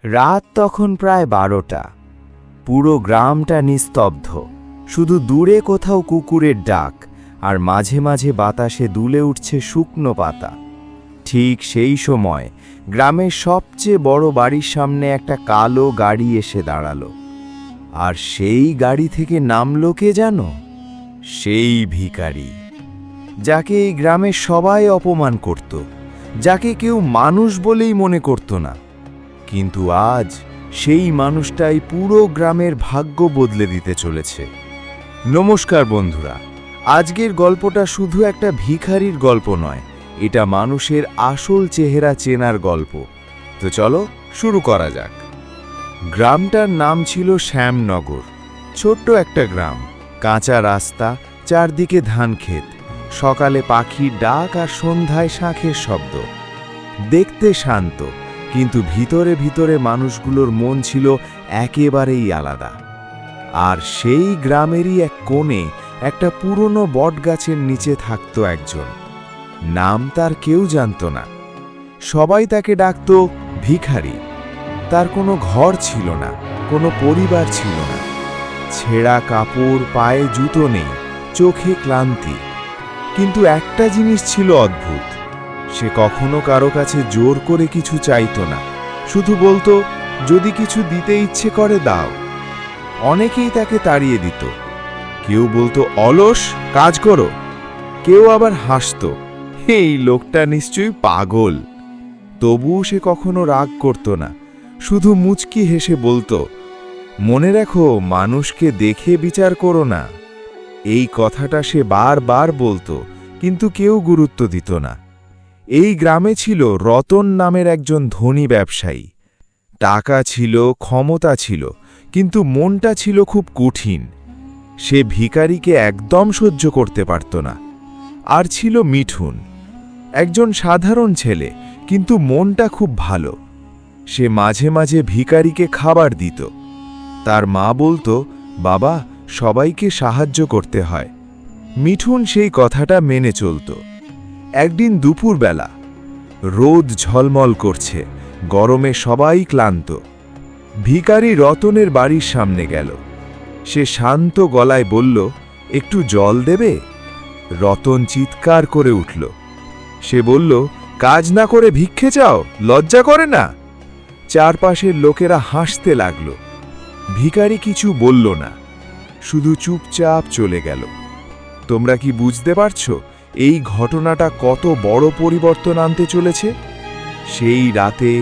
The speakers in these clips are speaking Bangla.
রাত তখন প্রায় 12টা। পুরো গ্রামটা নিস্তব্ধ, শুধু দূরে কোথাও কুকুরের ডাক, আর মাঝে মাঝে বাতাসে দুলে উঠছে শুকনো পাতা। ঠিক সেই সময় গ্রামের সবচেয়ে বড় বাড়ির সামনে একটা কালো গাড়ি এসে দাঁড়ালো। আর সেই গাড়ি থেকে নামলো কে জানো? সেই ভিখারি, যাকে এই গ্রামের সবাই অপমান করত, যাকে কেউ মানুষ বলেই মনে করত না। কিন্তু আজ সেই মানুষটাই পুরো গ্রামের ভাগ্য বদলে দিতে চলেছে। নমস্কার বন্ধুরা, আজকের গল্পটা শুধু একটা ভিখারির গল্প নয়, এটা মানুষের আসল চেহারা চেনার গল্প। তো চলো শুরু করা যাক। গ্রামটার নাম ছিল শ্যামনগর। ছোট্ট একটা গ্রাম, কাঁচা রাস্তা, চারদিকে ধান ক্ষেত, সকালে পাখির ডাক আর সন্ধ্যায় শাঁখের শব্দ। দেখতে শান্ত, কিন্তু ভিতরে ভিতরে মানুষগুলোর মন ছিল একেবারেই আলাদা। আর সেই গ্রামেরই এক কোণে একটা পুরনো বটগাছের নিচে থাকতো একজন। নাম তার কেউ জানত না, সবাই তাকে ডাকত ভিখারি। তার কোনো ঘর ছিল না, কোনো পরিবার ছিল না। ছেঁড়া কাপড়, পায়ে জুতো নেই, চোখে ক্লান্তি। কিন্তু একটা জিনিস ছিল অদ্ভুত, সে কখনো কারো কাছে জোর করে কিছু চাইতো না, শুধু বলতো, যদি কিছু দিতে ইচ্ছে করে দাও। অনেকেই তাকে তাড়িয়ে দিত, কেউ বলতো অলস, কাজ করো। কেউ আবার হাসত, এই লোকটা নিশ্চয়ই পাগল। তবুও সে কখনো রাগ করত না, শুধু মুচকি হেসে বলতো, মনে রাখো, মানুষকে দেখে বিচার করো না। এই কথাটা সে বারবার বলতো, কিন্তু কেউ গুরুত্ব দিত না। এই গ্রামে ছিল রতন নামের একজন ধনী ব্যবসায়ী। টাকা ছিল, ক্ষমতা ছিল, কিন্তু মনটা ছিল খুব কঠিন। সে ভিখারিকে একদম সহ্য করতে পারত না। আর ছিল মিঠুন, একজন সাধারণ ছেলে, কিন্তু মনটা খুব ভালো। সে মাঝে মাঝে ভিখারিকে খাবার দিত। তার মা বলতো, বাবা, সবাইকে সাহায্য করতে হয়। মিঠুন সেই কথাটা মেনে চলত। একদিন দুপুরবেলা, রোদ ঝলমল করছে, গরমে সবাই ক্লান্ত। ভিখারি রতনের বাড়ির সামনে গেল। সে শান্ত গলায় বলল, একটু জল দেবে? রতন চিৎকার করে উঠল। সে বলল, কাজ না করে ভিক্ষে চাও, লজ্জা করে না? চারপাশের লোকেরা হাসতে লাগল। ভিখারি কিছু বলল না, শুধু চুপচাপ চলে গেল। তোমরা কি বুঝতে পারছো এই ঘটনাটা কত বড় পরিবর্তন আনতে চলেছে? সেই রাতে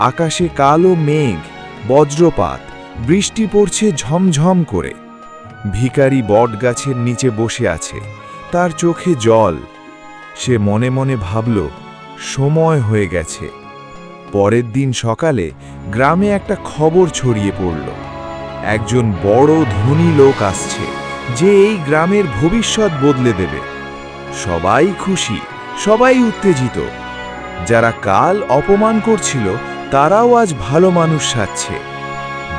আকাশে কালো মেঘ, বজ্রপাত, বৃষ্টি পড়ছে ঝমঝম করে। ভিখারি বটগাছের নিচে বসে আছে, তার চোখে জল। সে মনে মনে ভাবল, সময় হয়ে গেছে। পরের দিন সকালে গ্রামে একটা খবর ছড়িয়ে পড়ল, একজন বড় ধনী লোক আসছে, যে এই গ্রামের ভবিষ্যৎ বদলে দেবে। সবাই খুশি, সবাই উত্তেজিত। যারা কাল অপমান করছিল তারাও আজ ভালো মানুষ সাজছে।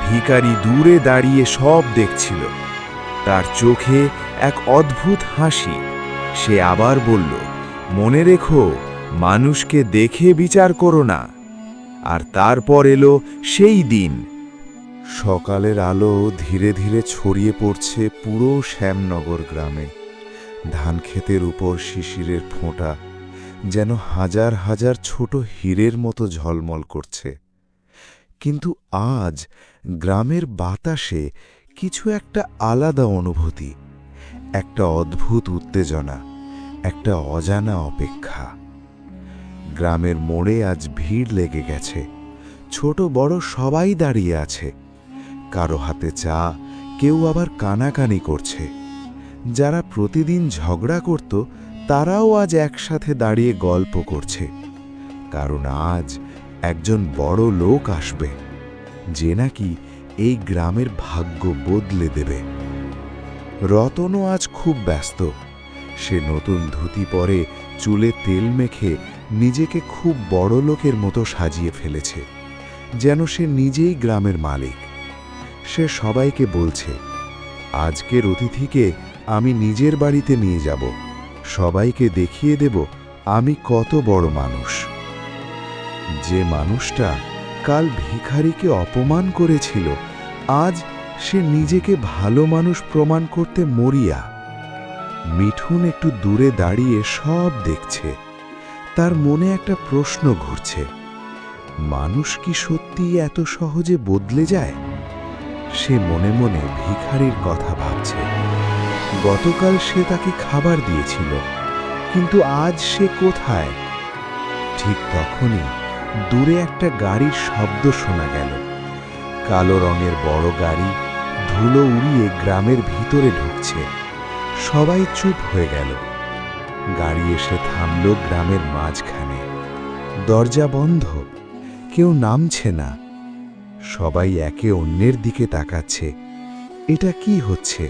ভিখারি দূরে দাঁড়িয়ে সব দেখছিল। তার চোখে এক অদ্ভুত হাসি। সে আবার বলল, মনে রেখো, মানুষকে দেখে বিচার করো না। আর তারপর এলো সেই দিন। সকালের আলো ধীরে ধীরে ছড়িয়ে পড়ছে পুরো শ্যামনগর গ্রামে। ধানক্ষেতের উপর শিশিরের ফোঁটা যেন হাজার হাজার ছোট হীরের মতো ঝলমল করছে। কিন্তু আজ গ্রামের বাতাসে কিছু একটা আলাদা অনুভূতি, একটা অদ্ভুত উত্তেজনা, একটা অজানা অপেক্ষা। গ্রামের মোড়ে আজ ভিড় লেগে গেছে, ছোট বড় সবাই দাঁড়িয়ে আছে। কারো হাতে চা, কেউ আবার কানাকানি করছে। যারা প্রতিদিন ঝগড়া করত তারাও আজ একসাথে দাঁড়িয়ে গল্প করছে, কারণ আজ একজন বড় লোক আসবে, যে নাকি এই গ্রামের ভাগ্য বদলে দেবে। রতনও আজ খুব ব্যস্ত। সে নতুন ধুতি পরে, চুলে তেল মেখে নিজেকে খুব বড় লোকের মতো সাজিয়ে ফেলেছে, যেন সে নিজেই গ্রামের মালিক। সে সবাইকে বলছে, আজকের অতিথিকে আমি নিজের বাড়িতে নিয়ে যাব, সবাইকে দেখিয়ে দেব আমি কত বড় মানুষ। যে মানুষটা কাল ভিখারিকে অপমান করেছিল, আজ সে নিজেকে ভালো মানুষ প্রমাণ করতে মরিয়া। মিঠুন একটু দূরে দাঁড়িয়ে সব দেখছে। তার মনে একটা প্রশ্ন ঘুরছে, মানুষ কি সত্যিই এত সহজে বদলে যায়? সে মনে মনে ভিখারির কথা ভাবছে। গতকাল সে তাকে খাবার দিয়েছিল, কিন্তু আজ সে কোথায়? ঠিক তখনই দূরে একটা গাড়ির শব্দ শোনা গেল। কালো রঙের বড় গাড়ি ধুলো উড়িয়ে গ্রামের ভিতরে ঢুকছে। সবাই চুপ হয়ে গেল। গাড়ি এসে থামল গ্রামের মাঝখানে। দরজা বন্ধ, কেউ নামছে না। সবাই একে অন্যের দিকে তাকাচ্ছে। এটা কি হচ্ছে?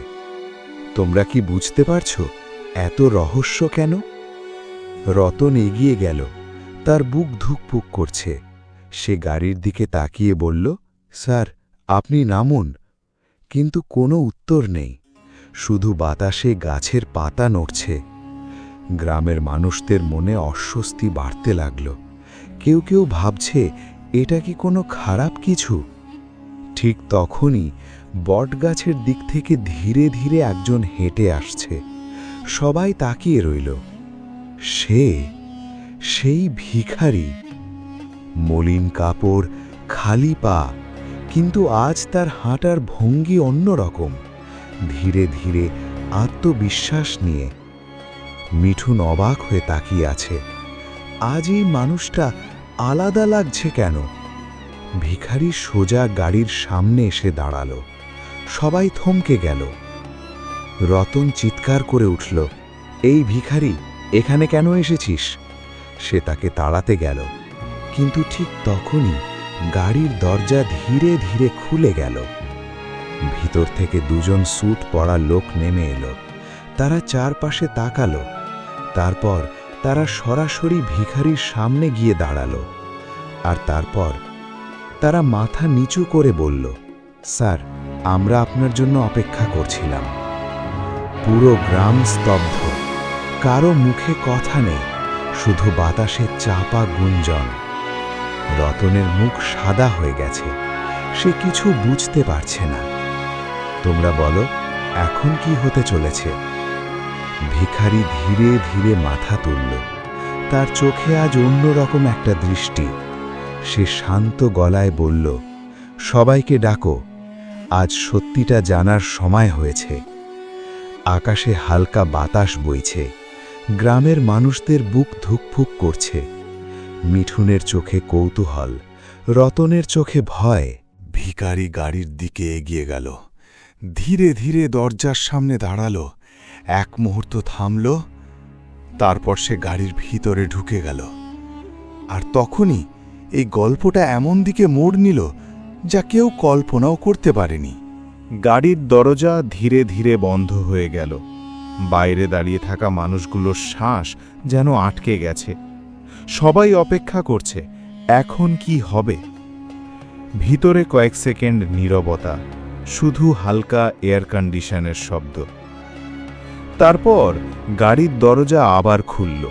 তোমরা কি বুঝতে পারছো এত রহস্য কেন? রতন এগিয়ে গেল। তার বুক ধুকপুক করছে। সে গাড়ির দিকে তাকিয়ে বলল, স্যার, আপনি নামুন। কিন্তু কোনো উত্তর নেই, শুধু বাতাসে গাছের পাতা নড়ছে। গ্রামের মানুষদের মনে অস্বস্তি বাড়তে লাগল। কেউ কেউ ভাবছে এটা কি কোনো খারাপ কিছু? ঠিক তখনই বটগাছের দিক থেকে ধীরে ধীরে একজন হেঁটে আসছে। সবাই তাকিয়ে রইল। সেই ভিখারি। মলিন কাপড়, খালি পা, কিন্তু আজ তার হাঁটার ভঙ্গি অন্যরকম, ধীরে ধীরে, আত্মবিশ্বাস নিয়ে। মিঠুন অবাক হয়ে তাকিয়ে আছে। আজ এই মানুষটা আলাদা লাগছে কেন? ভিখারি সোজা গাড়ির সামনে এসে দাঁড়াল। সবাই থমকে গেল। রতন চিৎকার করে উঠল, এই ভিখারি, এখানে কেন এসেছিস? সে তাকে তাড়াতে গেল, কিন্তু ঠিক তখনই গাড়ির দরজা ধীরে ধীরে খুলে গেল। ভিতর থেকে দুজন স্যুট পরা লোক নেমে এলো। তারা চারপাশে তাকালো। তারপর তারা সরাসরি ভিখারির সামনে গিয়ে দাঁড়ালো। আর তারপর তারা মাথা নিচু করে বলল, স্যার, আমরা আপনার জন্য অপেক্ষা করছিলাম। পুরো গ্রাম স্তব্ধ। কারো মুখে কথা নেই, শুধু বাতাসে চাপা গুঞ্জন। রতনের মুখ সাদা হয়ে গেছে। সে কিছু বুঝতে পারছে না। তোমরা বলো, এখন কি হতে চলেছে? ভিখারি ধীরে ধীরে মাথা তুলল। তার চোখে আজ অন্যরকম একটা দৃষ্টি। সে শান্ত গলায় বলল, সবাইকে ডাকো, আজ সত্যিটা জানার সময় হয়েছে। আকাশে হালকা বাতাস বইছে। গ্রামের মানুষদের বুক ধুকফুক করছে। মিঠুনের চোখে কৌতূহল, রতনের চোখে ভয়। ভিখারি গাড়ির দিকে এগিয়ে গেল। ধীরে ধীরে দরজার সামনে দাঁড়ালো। এক মুহূর্ত থামল, তারপর সে গাড়ির ভিতরে ঢুকে গেল। আর তখনই এই গল্পটা এমন দিকে মোড় নিল যা কেউ কল্পনাও করতে পারেনি। গাড়ির দরজা ধীরে ধীরে বন্ধ হয়ে গেল। বাইরে দাঁড়িয়ে থাকা মানুষগুলোর শ্বাস যেন আটকে গেছে। সবাই অপেক্ষা করছে, এখন কি হবে। ভিতরে কয়েক সেকেন্ড নীরবতা, শুধু হালকা এয়ার কন্ডিশনের শব্দ। তারপর গাড়ির দরজা আবার খুলল,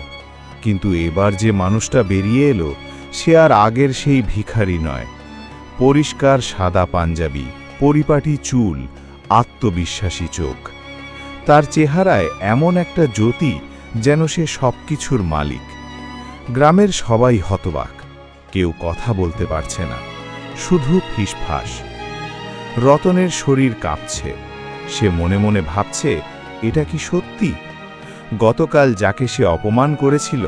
কিন্তু এবার যে মানুষটা বেরিয়ে এলো সে আর আগের সেই ভিখারি নয়। পরিষ্কার সাদা পাঞ্জাবি, পরিপাটি চুল, আত্মবিশ্বাসী চোখ। তার চেহারায় এমন একটা জ্যোতি যেন সে সবকিছুর মালিক। গ্রামের সবাই হতবাক, কেউ কথা বলতে পারছে না, শুধু ফিসফাস। রতনের শরীর কাঁপছে। সে মনে মনে ভাবছে, এটা কি সত্যি? গতকাল যাকে সে অপমান করেছিল,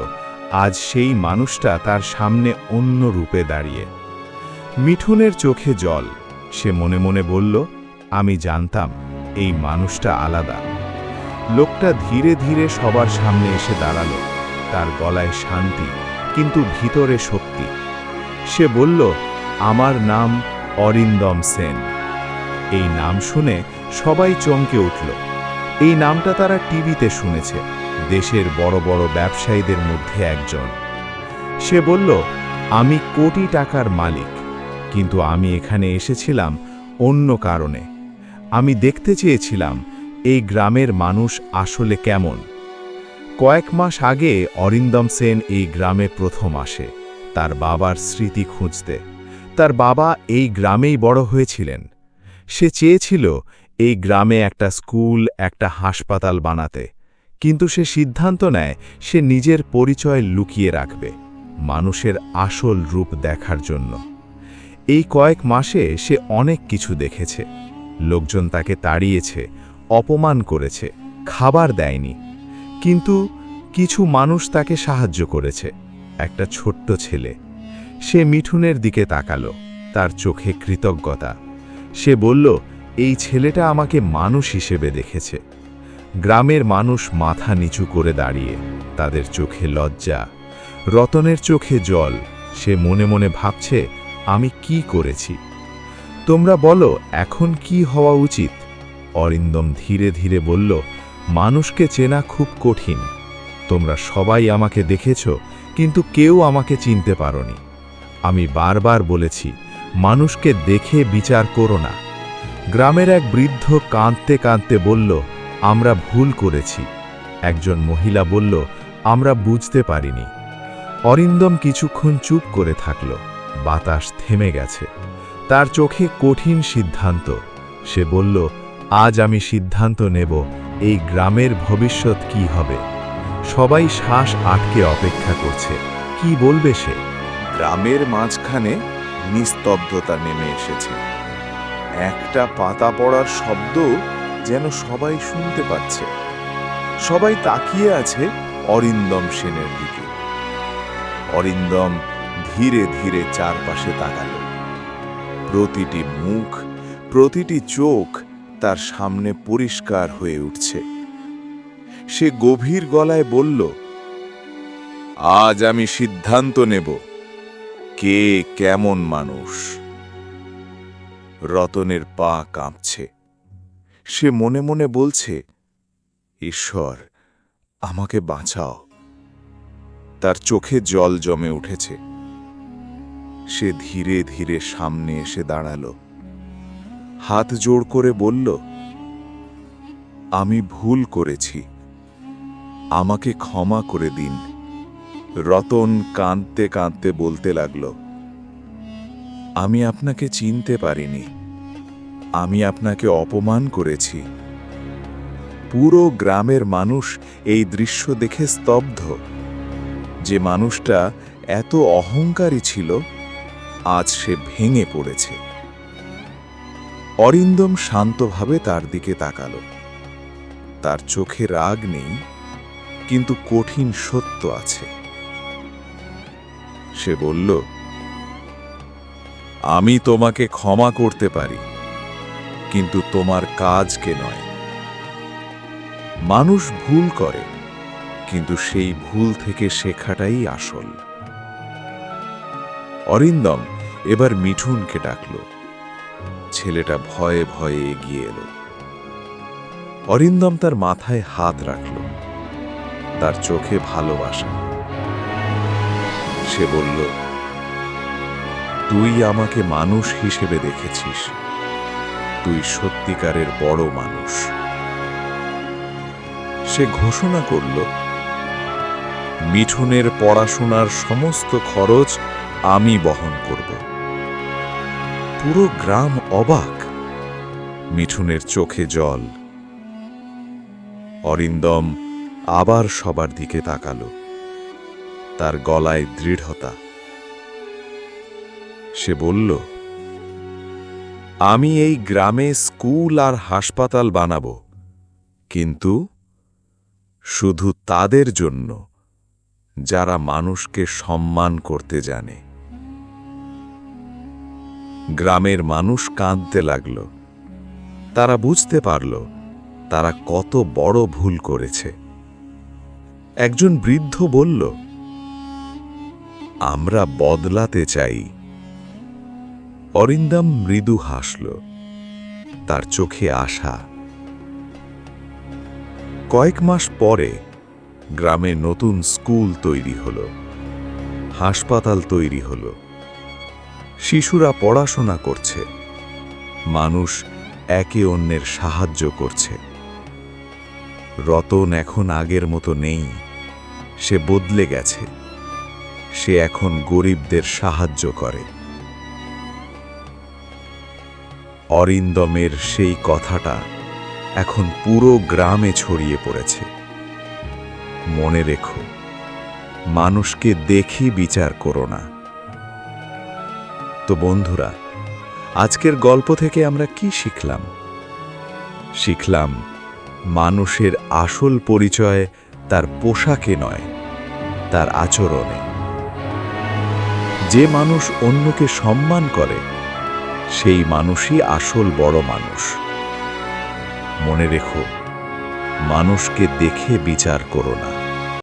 আজ সেই মানুষটা তার সামনে অন্য রূপে দাঁড়িয়ে। মিঠুনের চোখে জল। সে মনে মনে বলল, আমি জানতাম এই মানুষটা আলাদা। লোকটা ধীরে ধীরে সবার সামনে এসে দাঁড়ালো। তার গলায় শান্তি, কিন্তু ভিতরে শক্তি। সে বলল, আমার নাম অরিন্দম সেন। এই নাম শুনে সবাই চমকে উঠল। এই নামটা তারা টিভিতে শুনেছে, দেশের বড় বড় ব্যবসায়ীদের মধ্যে একজন। সে বলল, আমি কোটি টাকার মালিক, কিন্তু আমি এখানে এসেছিলাম অন্য কারণে। আমি দেখতে চেয়েছিলাম এই গ্রামের মানুষ আসলে কেমন। কয়েক মাস আগে অরিন্দম সেন এই গ্রামে প্রথম আসে, তার বাবার স্মৃতি খুঁজতে। তার বাবা এই গ্রামেই বড় হয়েছিলেন। সে চেয়েছিল এই গ্রামে একটা স্কুল, একটা হাসপাতাল বানাতে, কিন্তু সে সিদ্ধান্ত নেয় সে নিজের পরিচয় লুকিয়ে রাখবে, মানুষের আসল রূপ দেখার জন্য। এই কয়েক মাসে সে অনেক কিছু দেখেছে। লোকজন তাকে তাড়িয়েছে, অপমান করেছে, খাবার দেয়নি, কিন্তু কিছু মানুষ তাকে সাহায্য করেছে। একটা ছোট্ট ছেলে, সে মিঠুনের দিকে তাকালো, তার চোখে কৃতজ্ঞতা। সে বলল, এই ছেলেটা আমাকে মানুষ হিসেবে দেখেছে। গ্রামের মানুষ মাথা নিচু করে দাঁড়িয়ে, তাদের চোখে লজ্জা, রতনের চোখে জল। সে মনে মনে ভাবছে, আমি কি করেছি? তোমরা বলো এখন কি হওয়া উচিত? অরিন্দম ধীরে ধীরে বলল, মানুষকে চেনা খুব কঠিন। তোমরা সবাই আমাকে দেখেছ, কিন্তু কেউ আমাকে চিনতে পারোনি। আমি বারবার বলেছি, মানুষকে দেখে বিচার করো না। গ্রামের এক বৃদ্ধ কাঁদতে কাঁদতে বলল, আমরা ভুল করেছি। একজন মহিলা বলল, আমরা বুঝতে পারিনি। অরিন্দম কিছুক্ষণ চুপ করে থাকল। বাতাস থেমে গেছে, তার চোখে কঠিন সিদ্ধান্ত। সে বলল, আজ আমি সিদ্ধান্ত নেব এই গ্রামের ভবিষ্যৎ কি হবে। সবাই শ্বাস আটকে অপেক্ষা করছে, কি বলবে সে? গ্রামের মাঝখানে নিস্তব্ধতা নেমে এসেছে। একটা পাতা পড়ার শব্দ যেন সবাই শুনতে পাচ্ছে। সবাই তাকিয়ে আছে অরিন্দম সেনের দিকে। অরিন্দম ধীরে ধীরে চারপাশে তাকাল। প্রতিটি মুখ, প্রতিটি চোখ তার সামনে পরিষ্কার হয়ে উঠছে। সে গভীর গলায় বলল, আজ আমি সিদ্ধান্ত নেব কে কেমন মানুষ। রতনের পা কাঁপছে। সে মনে মনে বলছে, ঈশ্বর, আমাকে বাঁচাও। তার চোখে জল জমে উঠেছে। সে ধীরে ধীরে সামনে এসে দাঁড়াল, হাত জোড় করে বলল, আমি ভুল করেছি, আমাকে ক্ষমা করে দিন। রতন কাঁদতে কাঁদতে বলতে লাগল, আমি আপনাকে চিনতে পারিনি, আমি আপনাকে অপমান করেছি। পুরো গ্রামের মানুষ এই দৃশ্য দেখে স্তব্ধ। যে মানুষটা এত অহংকারী ছিল, আজ সে ভেঙে পড়েছে। অরিন্দম শান্তভাবে তার দিকে তাকাল। তার চোখে রাগ নেই, কিন্তু কঠিন সত্য আছে। সে বলল, আমি তোমাকে ক্ষমা করতে পারি, কিন্তু তোমার কাজকে নয়। মানুষ ভুল করে, কিন্তু সেই ভুল থেকে শেখাটাই আসল। অরিন্দম এবার মিঠুনকে ডাকল। ছেলেটা ভয়ে ভয়ে এগিয়ে এলো। অরিন্দম তার মাথায় হাত রাখল, তার চোখে ভালোবাসা। সে বলল, তুই আমাকে মানুষ হিসেবে দেখেছিস, তুই সত্যিকারের বড় মানুষ। সে ঘোষণা করল, মিঠুনের পড়াশোনার সমস্ত খরচ আমি বহন করব। পুরো গ্রাম অবাক, মিঠুনের চোখে জল। অরিন্দম আবার সবার দিকে তাকাল, তার গলায় দৃঢ়তা। সে বলল, আমি এই গ্রামে স্কুল আর হাসপাতাল বানাব, কিন্তু শুধু তাদের জন্য যারা মানুষকে সম্মান করতে জানে। গ্রামের মানুষ কাঁদতে লাগল। তারা বুঝতে পারল তারা কত বড় ভুল করেছে। একজন বৃদ্ধ বলল, আমরা বদলাতে চাই। অরিন্দম মৃদু হাসল, তার চোখে আশা। কয়েক মাস পরে গ্রামে নতুন স্কুল তৈরি হল, হাসপাতাল তৈরি হল। শিশুরা পড়াশোনা করছে, মানুষ একে অন্যের সাহায্য করছে। রতন এখন আগের মতো নেই, সে বদলে গেছে। সে এখন গরিবদের সাহায্য করে। অরিন্দমের সেই কথাটা এখন পুরো গ্রামে ছড়িয়ে পড়েছে। মনে রেখো, মানুষকে দেখি বিচার করো না। তো বন্ধুরা, আজকের গল্প থেকে আমরা কি শিখলাম? শিখলাম মানুষের আসল পরিচয় তার পোশাকে নয়, তার আচরণে। যে মানুষ অন্যকে সম্মান করে, সেই মানুষই আসল বড় মানুষ। মনে রেখো, মানুষকে দেখে বিচার করো না।